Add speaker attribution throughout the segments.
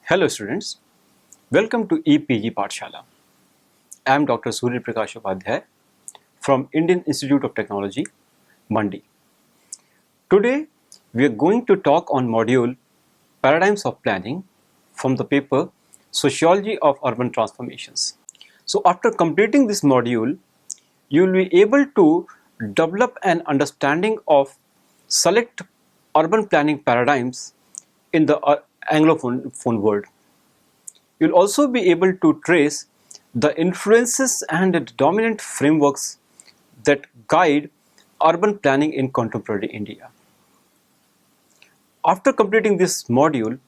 Speaker 1: Hello students, welcome to EPG Pathshala. I am Dr. Surya Prakash Upadhyay from Indian Institute of Technology, Mandi. Today we are going to talk on module Paradigms of Planning from the paper Sociology of Urban Transformations. So after completing this module, you will be able to develop an understanding of select urban planning paradigms in the Anglophone world. You'll also be able to trace the influences and the dominant frameworks that guide urban planning in contemporary India. After completing this module,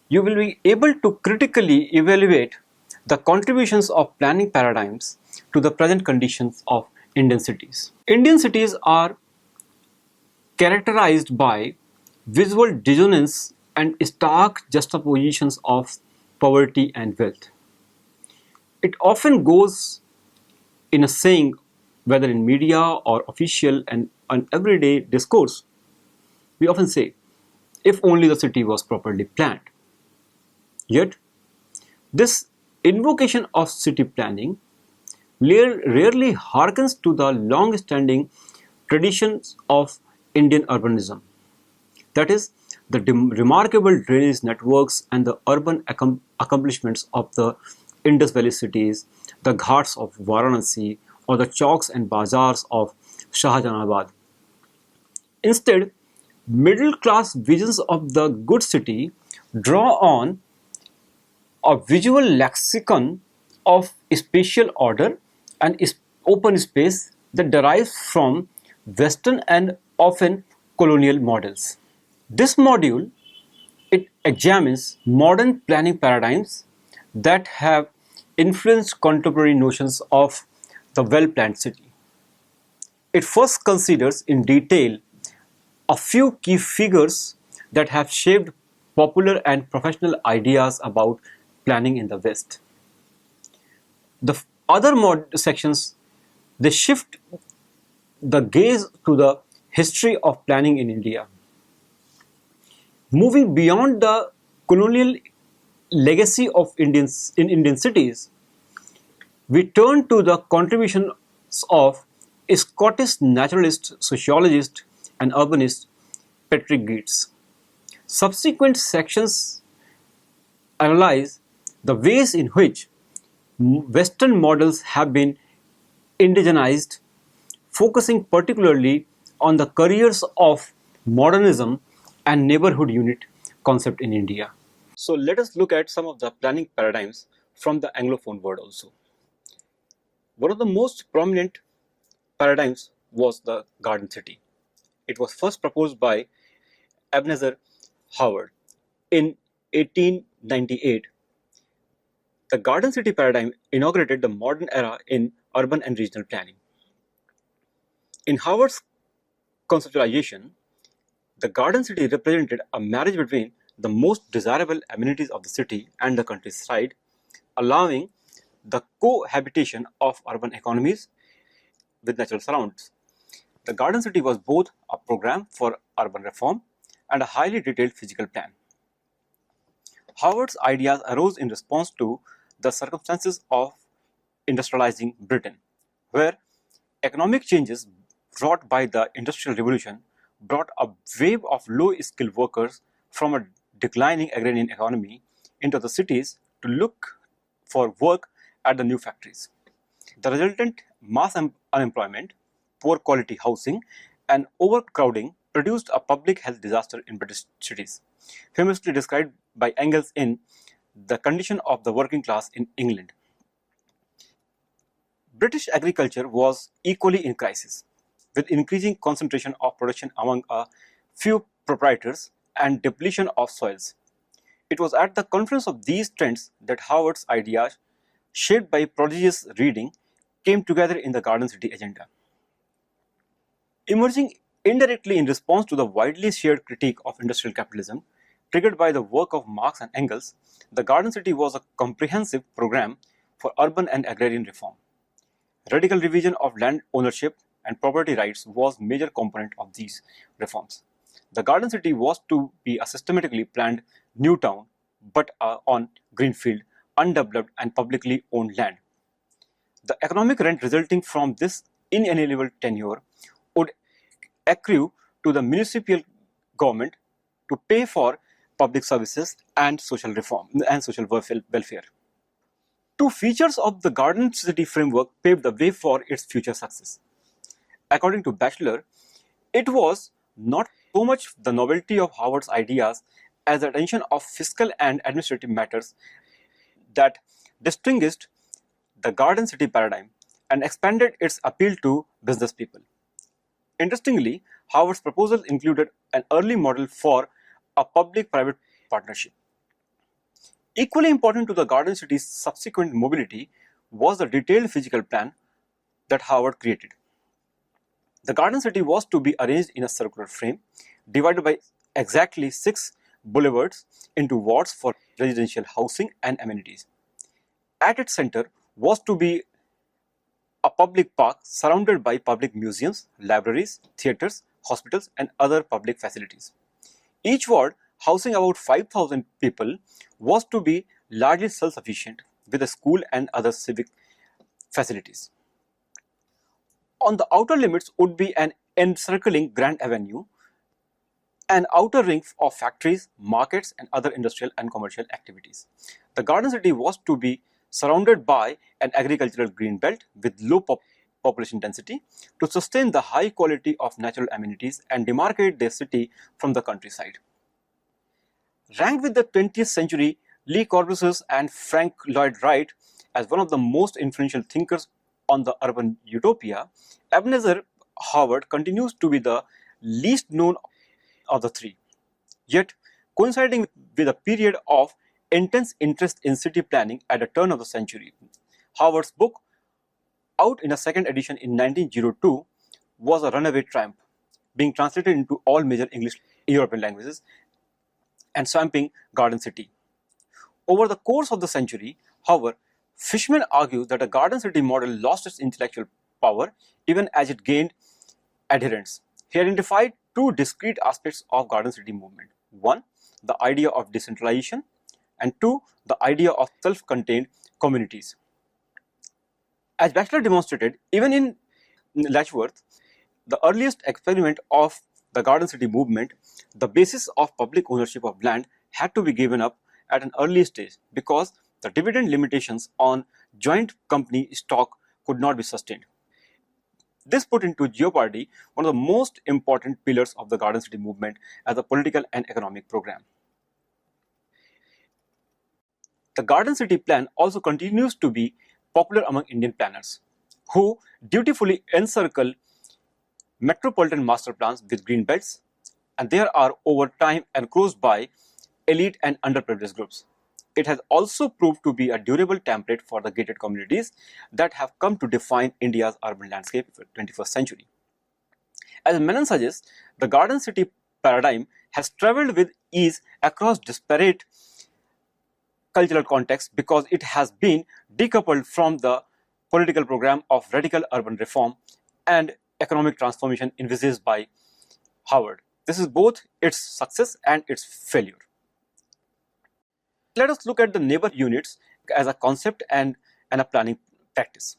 Speaker 1: you will be able to critically evaluate the contributions of planning paradigms to the present conditions of Indian cities. Indian cities are characterized by visual dissonance and stark juxtapositions of poverty and wealth. It often goes in a saying, whether in media or official and an everyday discourse, we often say, if only the city was properly planned. Yet, this invocation of city planning rarely harkens to the long-standing traditions of Indian urbanism. That is, the remarkable drainage networks and the urban accomplishments of the Indus Valley cities, the ghats of Varanasi, or the chowks and bazaars of Shahjahanabad. Instead, middle class visions of the good city draw on a visual lexicon of spatial order and open space that derives from Western and often colonial models. This module it examines modern planning paradigms that have influenced contemporary notions of the well-planned city. It first considers in detail a few key figures that have shaped popular and professional ideas about planning in the West. The other sections they shift the gaze to the history of planning in India. Moving beyond the colonial legacy of Indian cities, we turn to the contributions of Scottish naturalist, sociologist, and urbanist Patrick Gates. Subsequent sections analyze the ways in which Western models have been indigenized, focusing particularly on the careers of modernism and neighborhood unit concept in India. So let us look at some of the planning paradigms from the Anglophone world also. One of the most prominent paradigms was the garden city. It was first proposed by Ebenezer Howard in 1898. The garden city paradigm inaugurated the modern era in urban and regional planning. In Howard's conceptualization, the garden city represented a marriage between the most desirable amenities of the city and the countryside, allowing the cohabitation of urban economies with natural surroundings. The garden city was both a program for urban reform and a highly detailed physical plan. Howard's ideas arose in response to the circumstances of industrializing Britain, where economic changes brought by the Industrial Revolution brought a wave of low-skilled workers from a declining agrarian economy into the cities to look for work at the new factories. The resultant mass unemployment, poor quality housing, and overcrowding produced a public health disaster in British cities, famously described by Engels in The Condition of the Working Class in England. British agriculture was equally in crisis, with increasing concentration of production among a few proprietors and depletion of soils. It was at the confluence of these trends that Howard's ideas, shaped by prodigious reading, came together in the Garden City agenda. Emerging indirectly in response to the widely shared critique of industrial capitalism, triggered by the work of Marx and Engels, the Garden City was a comprehensive program for urban and agrarian reform. Radical revision of land ownership and property rights was a major component of these reforms. The Garden City was to be a systematically planned new town, but on greenfield, undeveloped and publicly owned land. The economic rent resulting from this inalienable tenure would accrue to the municipal government to pay for public services and social reform and social welfare. Two features of the Garden City framework paved the way for its future success. According to Batchelor, it was not so much the novelty of Howard's ideas as the attention of fiscal and administrative matters that distinguished the Garden City paradigm and expanded its appeal to business people. Interestingly, Howard's proposal included an early model for a public-private partnership. Equally important to the Garden City's subsequent mobility was the detailed physical plan that Howard created. The Garden City was to be arranged in a circular frame, divided by exactly 6 boulevards into wards for residential housing and amenities. At its center was to be a public park surrounded by public museums, libraries, theatres, hospitals, and other public facilities. Each ward, housing about 5,000 people, was to be largely self-sufficient with a school and other civic facilities. On the outer limits would be an encircling Grand Avenue, an outer ring of factories, markets, and other industrial and commercial activities. The Garden City was to be surrounded by an agricultural green belt with low population density to sustain the high quality of natural amenities and demarcate the city from the countryside. Ranked with the 20th century Le Corbusier and Frank Lloyd Wright as one of the most influential thinkers on the urban utopia, Ebenezer Howard continues to be the least known of the three. Yet, coinciding with a period of intense interest in city planning at the turn of the century, Howard's book, out in a second edition in 1902, was a runaway triumph, being translated into all major English European languages and swamping Garden City. Over the course of the century, however, Fishman argues that a Garden City model lost its intellectual power even as it gained adherents. He identified two discrete aspects of Garden City movement. One, the idea of decentralization, and two, the idea of self-contained communities. As Batchelor demonstrated, even in Letchworth, the earliest experiment of the Garden City movement, the basis of public ownership of land had to be given up at an early stage because the dividend limitations on joint company stock could not be sustained. This put into jeopardy one of the most important pillars of the Garden City movement as a political and economic program. The Garden City plan also continues to be popular among Indian planners, who dutifully encircle metropolitan master plans with green belts, and they are over time encroached by elite and underprivileged groups. It has also proved to be a durable template for the gated communities that have come to define India's urban landscape for the 21st century. As Menon suggests, the Garden City paradigm has traveled with ease across disparate cultural contexts because it has been decoupled from the political program of radical urban reform and economic transformation envisaged by Howard. This is both its success and its failure. Let us look at the neighbor units as a concept and a planning practice.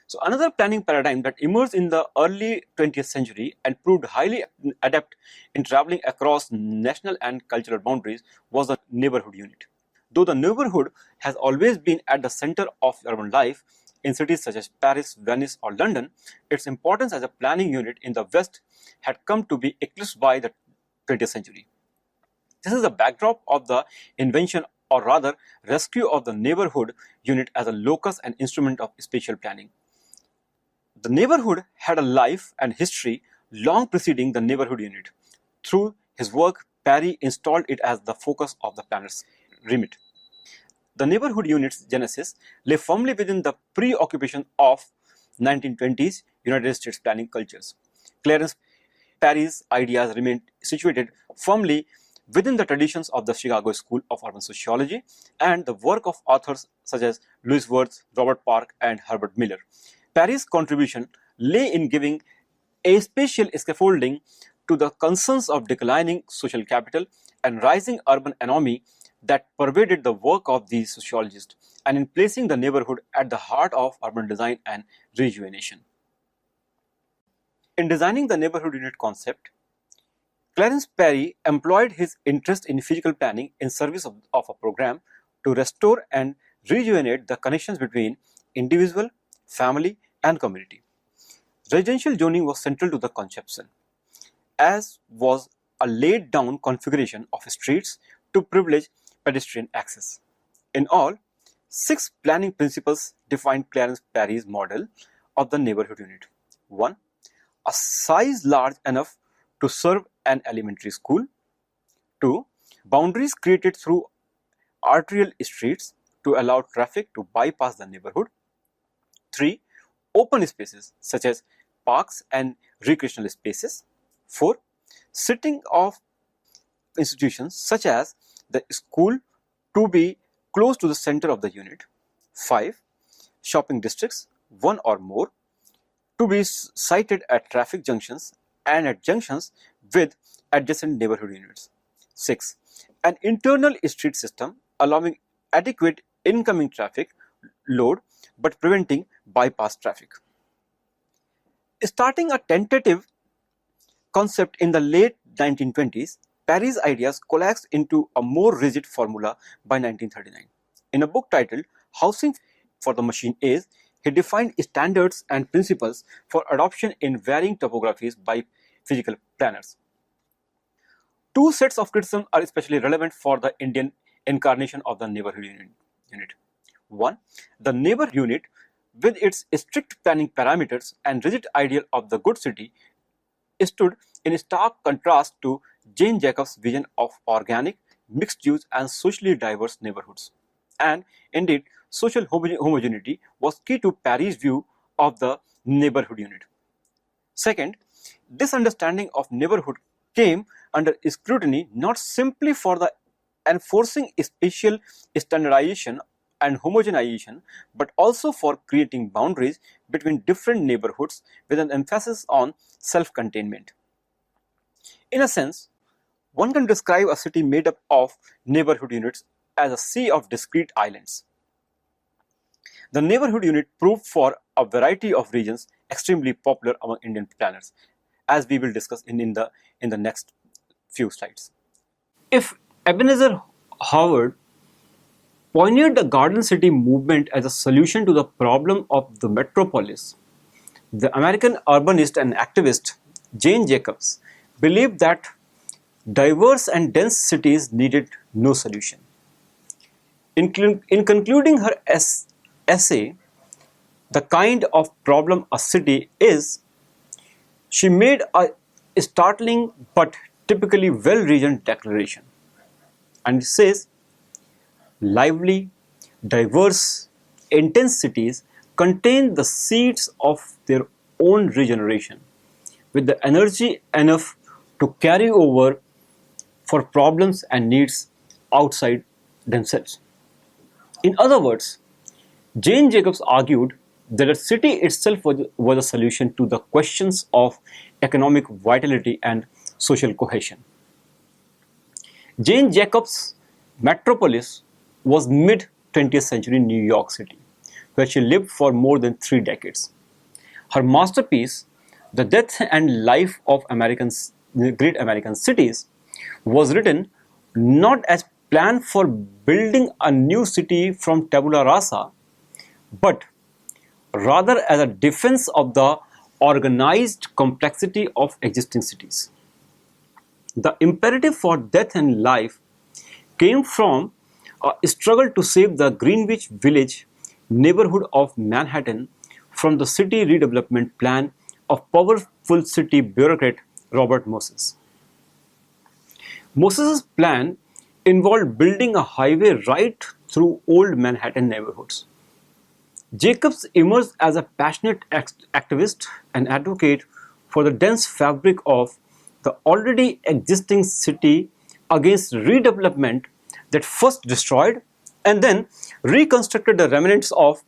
Speaker 1: So another planning paradigm that emerged in the early 20th century and proved highly adept in traveling across national and cultural boundaries was the neighborhood unit. Though the neighborhood has always been at the center of urban life in cities such as Paris, Venice, or London, its importance as a planning unit in the West had come to be eclipsed by the 20th century. This is the backdrop of the invention, or rather rescue, of the neighborhood unit as a locus and instrument of spatial planning. The neighborhood had a life and history long preceding the neighborhood unit. Through his work, Parry installed it as the focus of the planner's remit. The neighborhood unit's genesis lay firmly within the preoccupation of 1920s United States planning cultures. Clarence Parry's ideas remained situated firmly within the traditions of the Chicago School of Urban Sociology and the work of authors such as Louis Wirth, Robert Park, and Herbert Miller. Parry's contribution lay in giving a spatial scaffolding to the concerns of declining social capital and rising urban anomie that pervaded the work of these sociologists and in placing the neighborhood at the heart of urban design and rejuvenation. In designing the neighborhood unit concept, Clarence Perry employed his interest in physical planning in service of a program to restore and rejuvenate the connections between individual, family, and community. Residential zoning was central to the conception, as was a laid down configuration of streets to privilege pedestrian access. In all, 6 planning principles defined Clarence Perry's model of the neighborhood unit. 1. A size large enough to serve an elementary school. 2. Boundaries created through arterial streets to allow traffic to bypass the neighborhood. 3. Open spaces such as parks and recreational spaces. 4. Sitting of institutions such as the school to be close to the center of the unit. 5. Shopping districts, one or more, to be sited at traffic junctions and at junctions with adjacent neighborhood units. 6. An internal street system allowing adequate incoming traffic load but preventing bypass traffic. Starting a tentative concept in the late 1920s, Perry's ideas coalesced into a more rigid formula by 1939. In a book titled Housing for the Machine Age, he defined standards and principles for adoption in varying topographies by physical planners. 2 sets of criticism are especially relevant for the Indian incarnation of the neighborhood unit. 1. The neighborhood unit, with its strict planning parameters and rigid ideal of the good city, stood in stark contrast to Jane Jacobs' vision of organic, mixed-use and socially diverse neighborhoods. And indeed, social homogeneity was key to Perry's view of the neighborhood unit. Second, this understanding of neighborhood came under scrutiny not simply for the enforcing spatial standardization and homogenization, but also for creating boundaries between different neighborhoods with an emphasis on self-containment. In a sense, one can describe a city made up of neighborhood units as a sea of discrete islands. The neighborhood unit proved for a variety of reasons extremely popular among Indian planners, as we will discuss in the next few slides. If Ebenezer Howard pioneered the Garden City movement as a solution to the problem of the metropolis, the American urbanist and activist Jane Jacobs believed that diverse and dense cities needed no solution. In concluding her essay, The Kind of Problem a City Is, she made a startling but typically well-reasoned declaration. And it says, lively, diverse, intense cities contain the seeds of their own regeneration, with the energy enough to carry over for problems and needs outside themselves. In other words, Jane Jacobs argued that a city itself was a solution to the questions of economic vitality and social cohesion. Jane Jacobs' metropolis was mid-20th century New York City, where she lived for more than 3 decades. Her masterpiece, The Death and Life of Great American Cities, was written not as plan for building a new city from tabula rasa, but rather as a defense of the organized complexity of existing cities. The imperative for death and life came from a struggle to save the Greenwich Village neighborhood of Manhattan from the city redevelopment plan of powerful city bureaucrat Robert Moses. Moses' plan involved building a highway right through old Manhattan neighborhoods. Jacobs emerged as a passionate activist and advocate for the dense fabric of the already existing city against redevelopment that first destroyed and then reconstructed the remnants of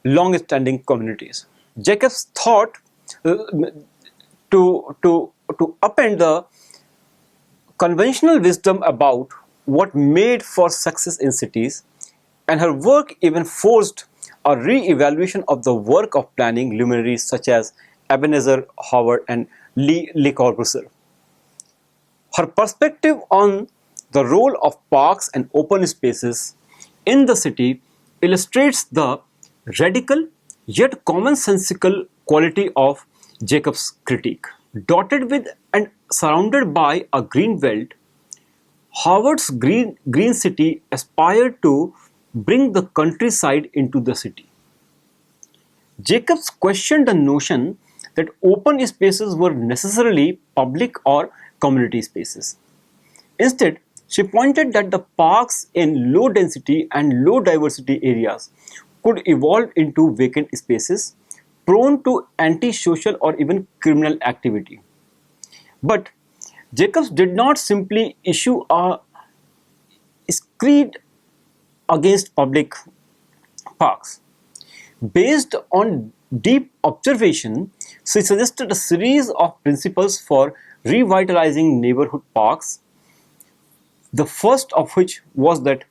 Speaker 1: long-standing communities. Jacobs thought to upend the conventional wisdom about what made for success in cities, and her work even forced a re-evaluation of the work of planning luminaries such as Ebenezer Howard and Le Corbusier. Her perspective on the role of parks and open spaces in the city illustrates the radical yet commonsensical quality of Jacobs' critique. Dotted with and surrounded by a green belt, Howard's Green City aspired to bring the countryside into the city. Jacobs questioned the notion that open spaces were necessarily public or community spaces. Instead, she pointed that the parks in low density and low diversity areas could evolve into vacant spaces prone to antisocial or even criminal activity. But Jacobs did not simply issue a screed against public parks. Based on deep observation, she suggested a series of principles for revitalizing neighborhood parks. The first of which was that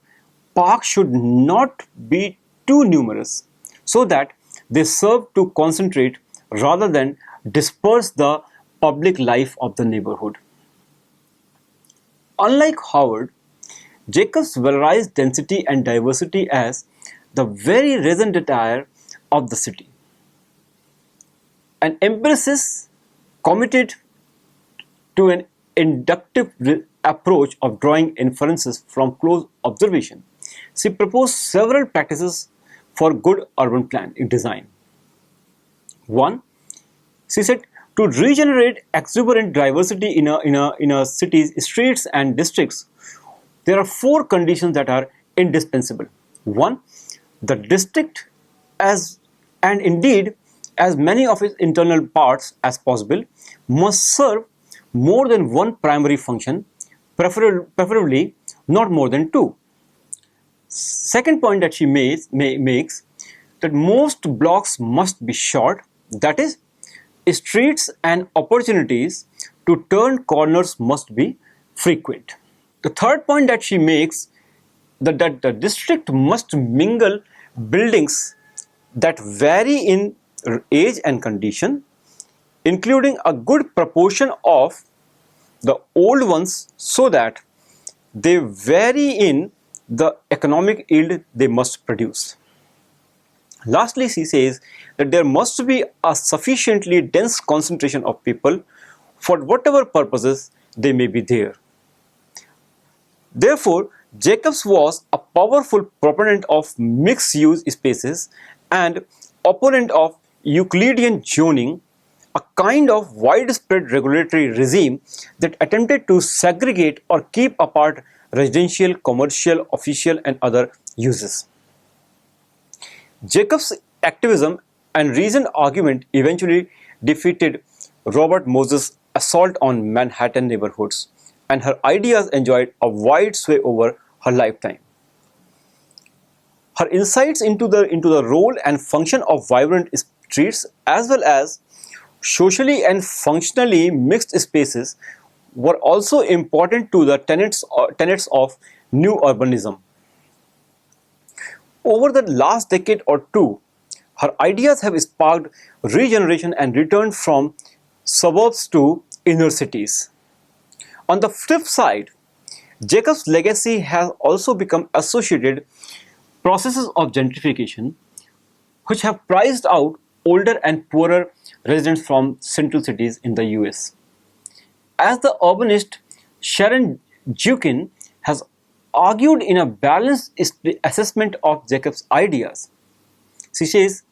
Speaker 1: parks should not be too numerous so that they serve to concentrate rather than disperse the public life of the neighborhood. Unlike Howard, Jacobs valorized density and diversity as the very raison d'etre of the city. An empiricist committed to an inductive approach of drawing inferences from close observation, she proposed several practices for good urban planning design. One, she said, to regenerate exuberant diversity in a city's streets and districts, there are four conditions that are indispensable. One, the district and indeed as many of its internal parts as possible must serve more than one primary function, preferably not more than two. Second point that she makes that most blocks must be short, that is, streets and opportunities to turn corners must be frequent. The third point that she makes that the district must mingle buildings that vary in age and condition, including a good proportion of the old ones so that they vary in the economic yield they must produce. Lastly, she says that there must be a sufficiently dense concentration of people for whatever purposes they may be there. Therefore, Jacobs was a powerful proponent of mixed-use spaces and opponent of Euclidean zoning, a kind of widespread regulatory regime that attempted to segregate or keep apart residential, commercial, official, and other uses. Jacobs' activism and reasoned argument eventually defeated Robert Moses' assault on Manhattan neighborhoods, and her ideas enjoyed a wide sway over her lifetime. Her insights into the role and function of vibrant streets as well as socially and functionally mixed spaces were also important to the tenets of new urbanism. Over the last decade or two, her ideas have sparked regeneration and return from suburbs to inner cities. On the flip side, Jacobs' legacy has also become associated processes of gentrification, which have priced out older and poorer residents from central cities in the US. As the urbanist Sharon Jukin has argued in a balanced assessment of Jacobs' ideas, she says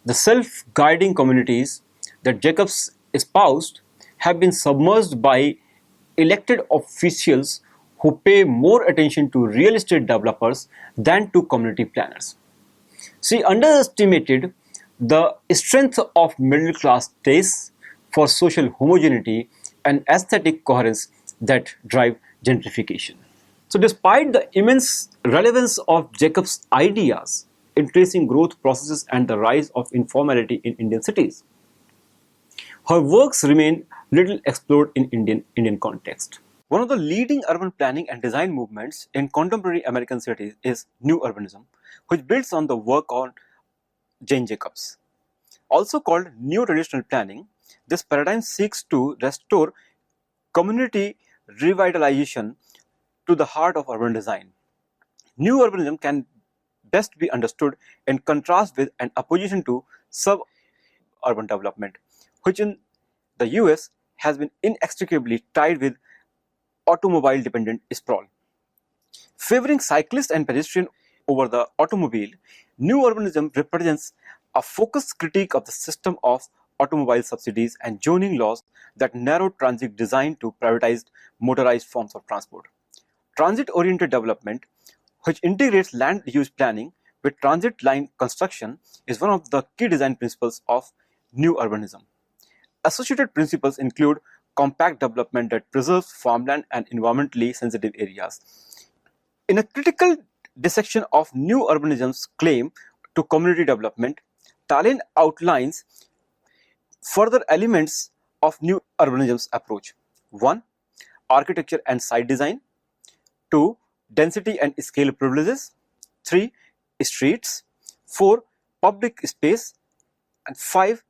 Speaker 1: the self-guiding communities that Jacobs espoused have been submerged by elected officials who pay more attention to real estate developers than to community planners. She underestimated the strength of middle class tastes for social homogeneity and aesthetic coherence that drive gentrification. So, despite the immense relevance of Jacobs' ideas in tracing growth processes and the rise of informality in Indian cities, her works remain little explored in Indian context. One of the leading urban planning and design movements in contemporary American cities is New Urbanism, which builds on the work on Jane Jacobs. Also called Neo-Traditional Planning, this paradigm seeks to restore community revitalization to the heart of urban design. New urbanism can best be understood in contrast with and opposition to suburban development, which in the US has been inextricably tied with automobile dependent sprawl. Favoring cyclists and pedestrians over the automobile, new urbanism represents a focused critique of the system of automobile subsidies and zoning laws that narrow transit designed to privatize motorized forms of transport. Transit-oriented development, which integrates land use planning with transit line construction, is one of the key design principles of new urbanism. Associated principles include compact development that preserves farmland and environmentally sensitive areas. In a critical dissection of new urbanism's claim to community development, Tallinn outlines further elements of new urbanism's approach. 1. Architecture and site design. 2. Density and scale privileges. 3. Streets. 4. Public space. And 5.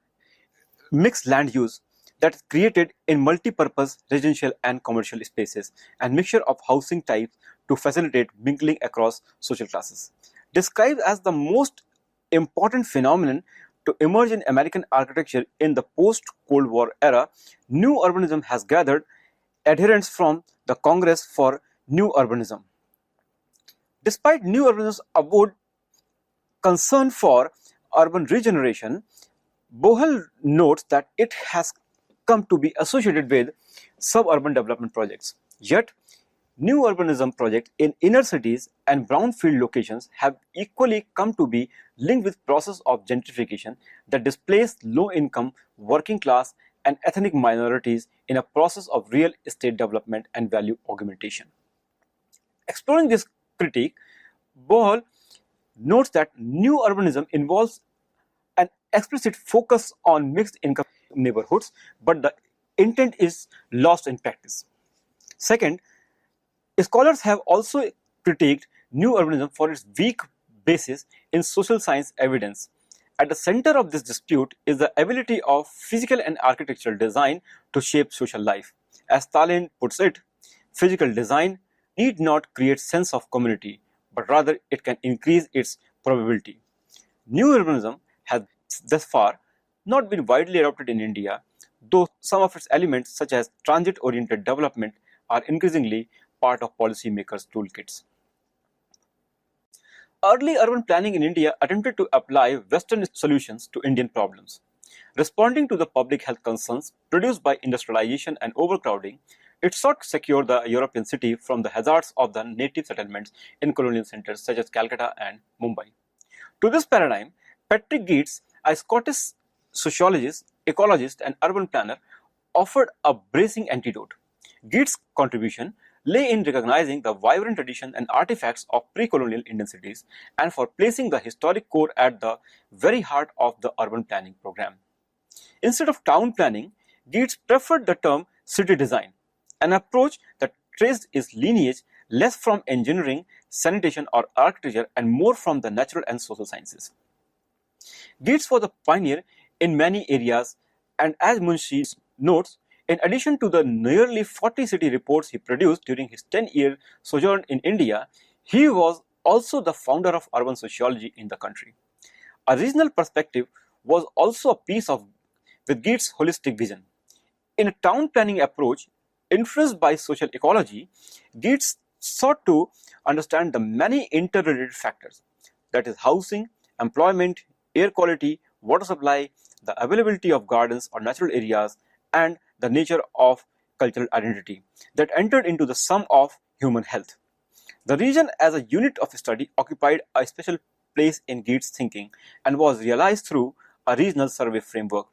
Speaker 1: Mixed land use that is created in multi-purpose residential and commercial spaces and mixture of housing types to facilitate mingling across social classes. Described as the most important phenomenon to emerge in American architecture in the post-Cold War era, new urbanism has gathered adherents from the Congress for New Urbanism. Despite new urbanism's avowed concern for urban regeneration, Bohel notes that it has come to be associated with suburban development projects. Yet, new urbanism projects in inner cities and brownfield locations have equally come to be linked with process of gentrification that displace low-income, working-class and ethnic minorities in a process of real estate development and value augmentation. Exploring this critique, Bohel notes that new urbanism involves an explicit focus on mixed income neighborhoods, but the intent is lost in practice. Second, scholars have also critiqued new urbanism for its weak basis in social science evidence. At the center of this dispute is the ability of physical and architectural design to shape social life. As Tallinn puts it, physical design need not create sense of community, but rather it can increase its probability. New urbanism has thus far not been widely adopted in India, though some of its elements such as transit-oriented development are increasingly part of policymakers' toolkits. Early urban planning in India attempted to apply Western solutions to Indian problems. Responding to the public health concerns produced by industrialization and overcrowding, it sought to secure the European city from the hazards of the native settlements in colonial centers such as Calcutta and Mumbai. To this paradigm, Patrick Geertz, a Scottish sociologist, ecologist, and urban planner, offered a bracing antidote. Geertz's contribution lay in recognizing the vibrant tradition and artifacts of pre-colonial Indian cities and for placing the historic core at the very heart of the urban planning program. Instead of town planning, Geertz preferred the term city design, an approach that traced its lineage less from engineering, sanitation, or architecture and more from the natural and social sciences. Geertz was a pioneer in many areas, and as Munshi notes, in addition to the nearly 40 city reports he produced during his 10-year sojourn in India, he was also the founder of urban sociology in the country. A regional perspective was also a piece of with Geertz's holistic vision. In a town planning approach influenced by social ecology, Geertz sought to understand the many interrelated factors, that is housing, employment, air quality, water supply, the availability of gardens or natural areas, and the nature of cultural identity that entered into the sum of human health. The region as a unit of study occupied a special place in Geertz's thinking and was realized through a regional survey framework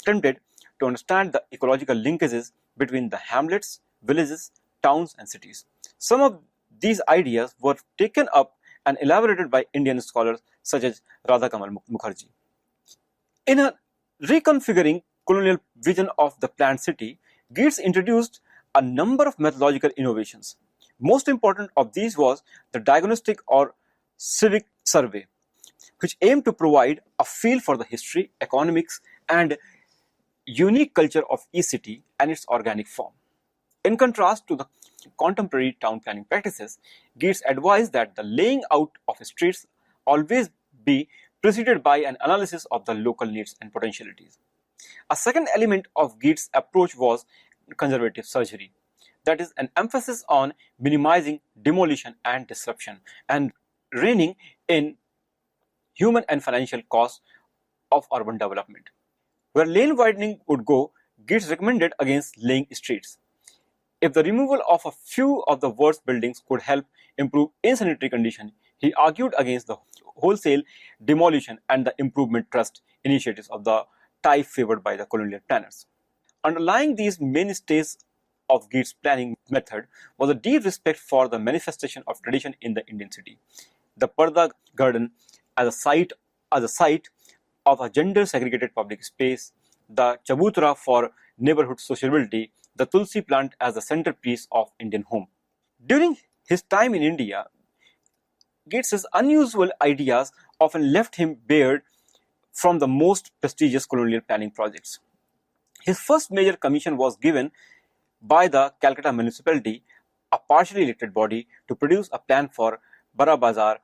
Speaker 1: attempted to understand the ecological linkages between the hamlets, villages, towns, and cities. Some of these ideas were taken up and elaborated by Indian scholars such as Radha Kamal Mukherjee. In a reconfiguring colonial vision of the planned city, Geertz introduced a a number of methodological innovations. Most important of these was the diagnostic or civic survey, which aimed to provide a feel for the history, economics, and unique culture of each city and its organic form. In contrast to the contemporary town planning practices, Gates advised that the laying out of streets always be preceded by an analysis of the local needs and potentialities. A second element of Gates' approach was conservative surgery, that is, an emphasis on minimizing demolition and disruption and reining in human and financial costs of urban development. Where lane widening would go, Gates recommended against laying streets. If the removal of a few of the worst buildings could help improve insanitary condition, he argued against the wholesale demolition and the improvement trust initiatives of the type favored by the colonial planners. Underlying these mainstays of Gates' planning method was a deep respect for the manifestation of tradition in the Indian city. The Parda garden as a site of a gender-segregated public space, the Chabutra for neighborhood sociability, the Tulsi plant as the centerpiece of Indian home. During his time in India, Gates's unusual ideas often left him bared from the most prestigious colonial planning projects. His first major commission was given by the Calcutta municipality, a partially elected body, to produce a plan for Bara Bazar,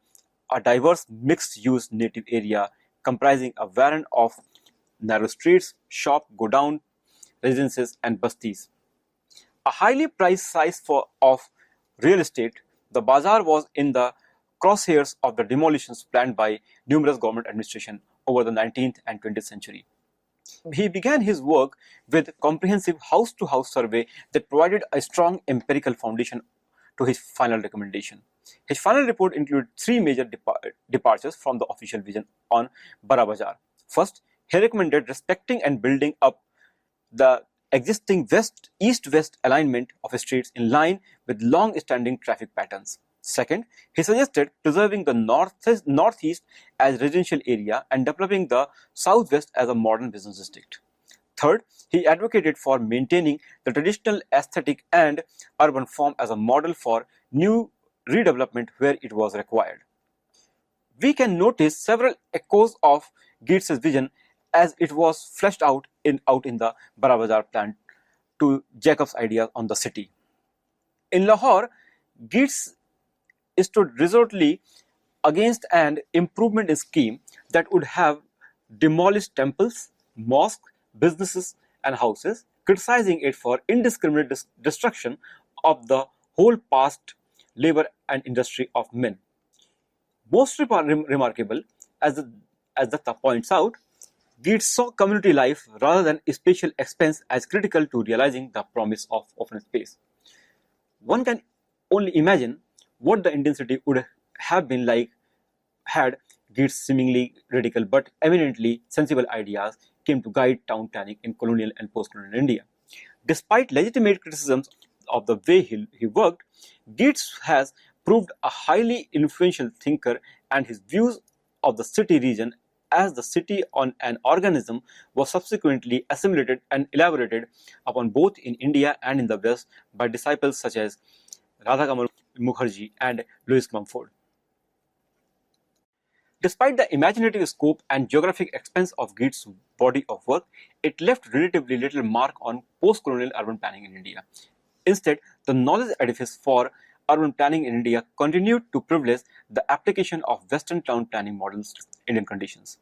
Speaker 1: a diverse mixed-use native area comprising a variant of narrow streets, shop, godown, residences, and bastis. A highly priced site of real estate, the bazaar was in the crosshairs of the demolitions planned by numerous government administrations over the 19th and 20th century. He began his work with a comprehensive house-to-house survey that provided a strong empirical foundation to his final recommendation. His final report included three major departures from the official vision on Bara Bazar. First, he recommended respecting and building up the existing east-west alignment of streets in line with long-standing traffic patterns. Second, he suggested preserving the northeast as residential area and developing the southwest as a modern business district. Third, he advocated for maintaining the traditional aesthetic and urban form as a model for new redevelopment where it was required. We can notice several echoes of Gates's vision as it was fleshed out in the Bara Bazar plan to Jacob's ideas on the city. In Lahore, Gates stood resolutely against an improvement scheme that would have demolished temples, mosques, businesses, and houses, criticizing it for indiscriminate destruction of the whole past labor and industry of men. Most remarkable, as the Datta points out, Gates saw community life rather than spatial expense as critical to realizing the promise of open space. One can only imagine what the Indian city would have been like had Gates' seemingly radical but eminently sensible ideas came to guide town planning in colonial and post-colonial India. Despite legitimate criticisms of the way he worked, Gates has proved a highly influential thinker, and his views of the city region as the city on an organism was subsequently assimilated and elaborated upon both in India and in the West by disciples such as Radhakamal Mukherjee and Louis Mumford. Despite the imaginative scope and geographic expanse of Gates' body of work, it left relatively little mark on post-colonial urban planning in India. Instead, the knowledge edifice for urban planning in India continued to privilege the application of Western town planning models to Indian conditions.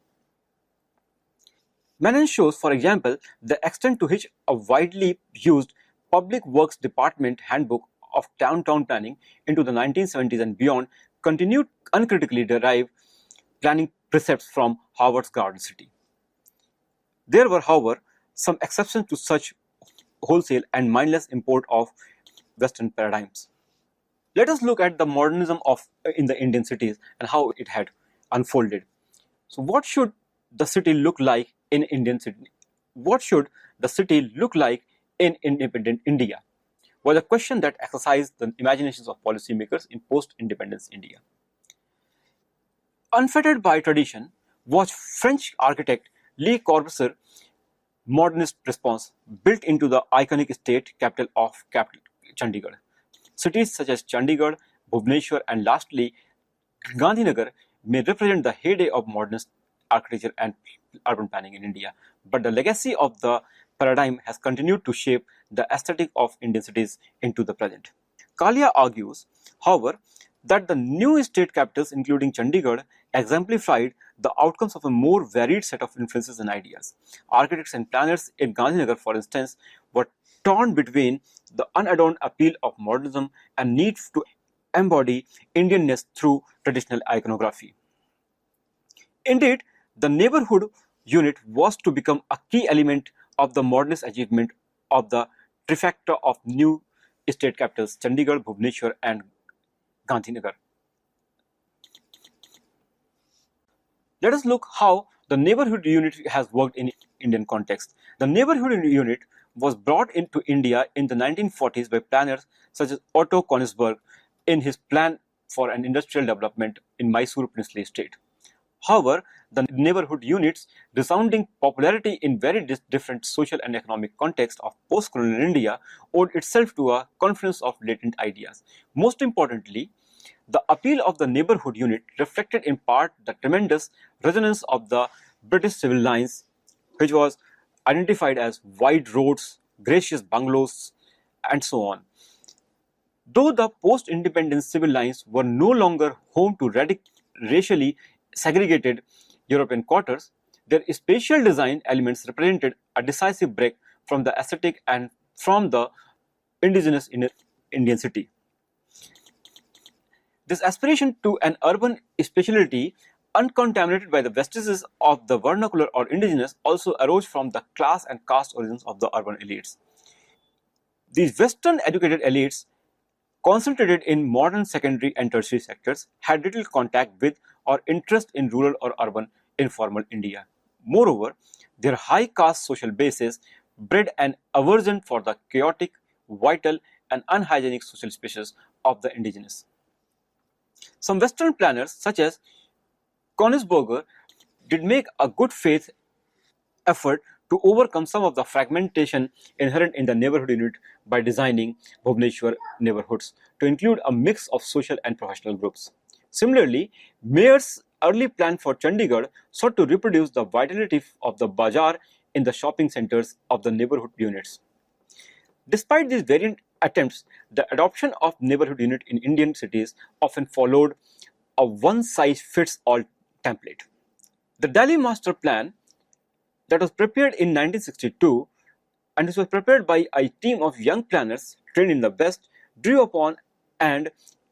Speaker 1: Menon shows, for example, the extent to which a widely used Public Works Department handbook of town planning into the 1970s and beyond continued uncritically derive planning precepts from Harvard's Garden City. There were, however, some exceptions to such wholesale and mindless import of Western paradigms. Let us look at the modernism in the Indian cities and how it had unfolded. So, what should the city look like in Indian city? What should the city look like in independent India? Was a question that exercised the imaginations of policymakers in post-independence India. Unfettered by tradition, was French architect Le Corbusier modernist response built into the iconic state capital of Chandigarh. Cities such as Chandigarh, Bhubaneswar, and lastly Gandhinagar may represent the heyday of modernist architecture and urban planning in India, but the legacy of the paradigm has continued to shape the aesthetic of Indian cities into the present. Kalia argues, however, that the new state capitals, including Chandigarh, exemplified the outcomes of a more varied set of influences and ideas. Architects and planners in Gandhinagar, for instance, were torn between the unadorned appeal of modernism and need to embody Indianness through traditional iconography. Indeed, the neighborhood unit was to become a key element of the modernist achievement of the trifecta of new state capitals Chandigarh, Bhubaneswar, and Gandhinagar. Let us look how the neighborhood unit has worked in Indian context. The neighborhood unit was brought into India in the 1940s by planners such as Otto Königsberg in his plan for an industrial development in Mysore princely state. However, the neighborhood unit's resounding popularity in very different social and economic contexts of post-colonial India owed itself to a confluence of latent ideas. Most importantly, the appeal of the neighborhood unit reflected in part the tremendous resonance of the British civil lines, which was identified as wide roads, gracious bungalows, and so on. Though the post-independence civil lines were no longer home to racially segregated European quarters, their spatial design elements represented a decisive break from the aesthetic and from the indigenous Indian city. This aspiration to an urban spatiality uncontaminated by the vestiges of the vernacular or indigenous also arose from the class and caste origins of the urban elites. These Western educated elites, concentrated in modern secondary and tertiary sectors, had little contact with or interest in rural or urban informal India. Moreover, their high caste social bases bred an aversion for the chaotic, vital, and unhygienic social spaces of the indigenous. Some Western planners, such as Königsberger, did make a good faith effort to overcome some of the fragmentation inherent in the neighborhood unit by designing Bhubaneswar neighborhoods to include a mix of social and professional groups. Similarly, Mayer's early plan for Chandigarh sought to reproduce the vitality of the bazaar in the shopping centers of the neighborhood units. Despite these variant attempts, the adoption of neighborhood unit in Indian cities often followed a one-size-fits-all template. The Delhi Master Plan that was prepared in 1962, and this was prepared by a team of young planners trained in the West, drew upon and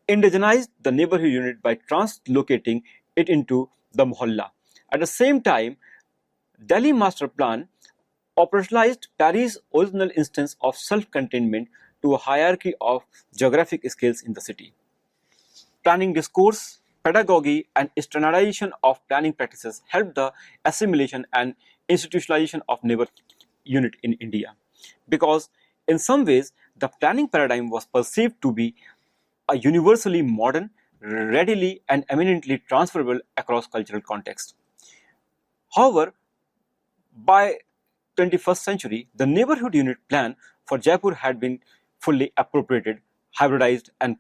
Speaker 1: indigenized the neighborhood unit by translocating it into the mohalla. At the same time, Delhi Master Plan operationalized Paris' original instance of self-containment to a hierarchy of geographic scales in the city. Planning discourse, pedagogy, and standardization of planning practices helped the assimilation and institutionalization of neighborhood unit in India, because in some ways the planning paradigm was perceived to be a universally modern, readily and eminently transferable across cultural contexts. However, by 21st century, the neighborhood unit plan for Jaipur had been fully appropriated, hybridized, and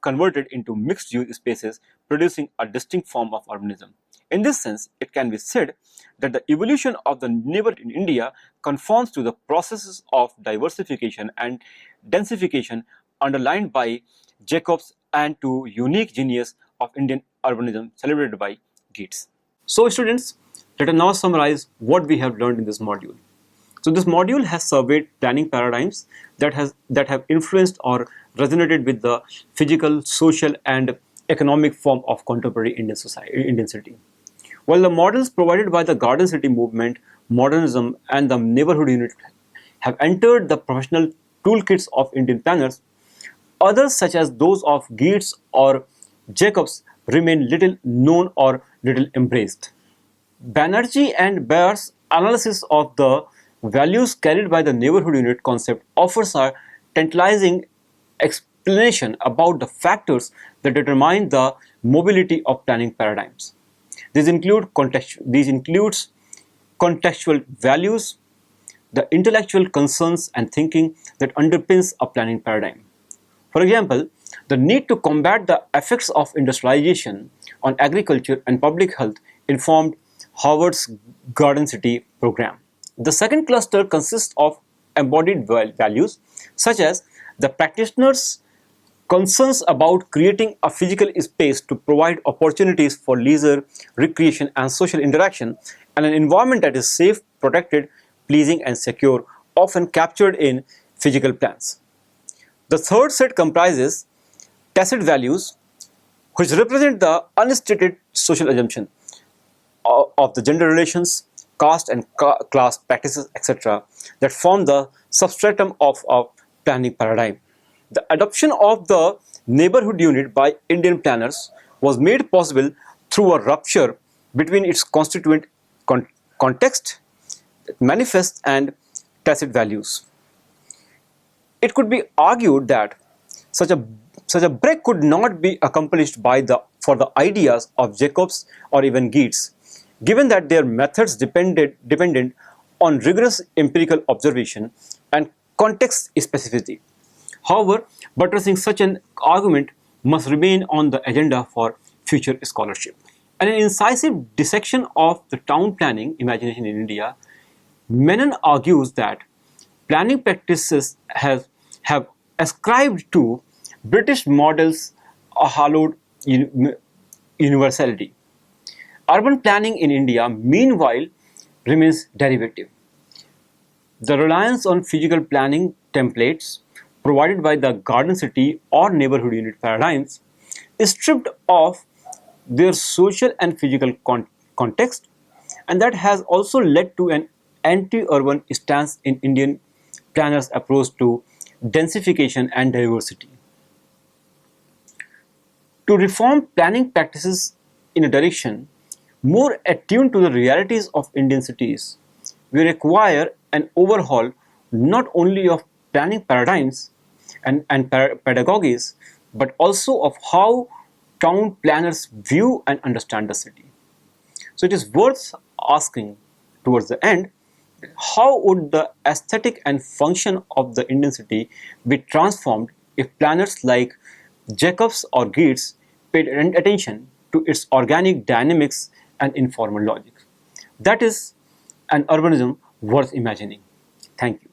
Speaker 1: converted into mixed-use spaces, producing a distinct form of urbanism. In this sense, it can be said that the evolution of the neighborhood in India conforms to the processes of diversification and densification underlined by Jacobs and to unique genius of Indian urbanism celebrated by Gates. So students, let us now summarize what we have learned in this module. So this module has surveyed planning paradigms that have influenced or resonated with the physical, social, and economic form of contemporary Indian city. While the models provided by the Garden City movement, modernism, and the neighborhood unit have entered the professional toolkits of Indian planners, others such as those of Gates or Jacobs remain little known or little embraced. Banerjee and Bayer's analysis of the values carried by the neighborhood unit concept offers a tantalizing explanation about the factors that determine the mobility of planning paradigms. These includes contextual values, the intellectual concerns and thinking that underpins a planning paradigm. For example, the need to combat the effects of industrialization on agriculture and public health informed Harvard's Garden City program. The second cluster consists of embodied values, such as the practitioner's concerns about creating a physical space to provide opportunities for leisure, recreation, and social interaction, and an environment that is safe, protected, pleasing, and secure, often captured in physical plans. The third set comprises tacit values, which represent the unstated social assumption of the gender relations, caste and class practices, etc., that form the substratum of a planning paradigm. The adoption of the neighborhood unit by Indian planners was made possible through a rupture between its constituent context, manifest, and tacit values. It could be argued that such a break could not be accomplished for the ideas of Jacobs or even Geertz, given that their methods depended on rigorous empirical observation and context specificity. However, buttressing such an argument must remain on the agenda for future scholarship. And an incisive dissection of the town planning imagination in India, Menon argues that planning practices have ascribed to British models a hallowed universality. Urban planning in India, meanwhile, remains derivative. The reliance on physical planning templates provided by the garden city or neighborhood unit paradigms is stripped of their social and physical context, and that has also led to an anti-urban stance in Indian planners' approach to densification and diversity. To reform planning practices in a direction more attuned to the realities of Indian cities, we require an overhaul not only of planning paradigms and pedagogies, but also of how town planners view and understand the city. So it is worth asking towards the end, how would the aesthetic and function of the Indian city be transformed if planners like Jacobs or Geertz paid attention to its organic dynamics and informal logic? That is an urbanism worth imagining. Thank you.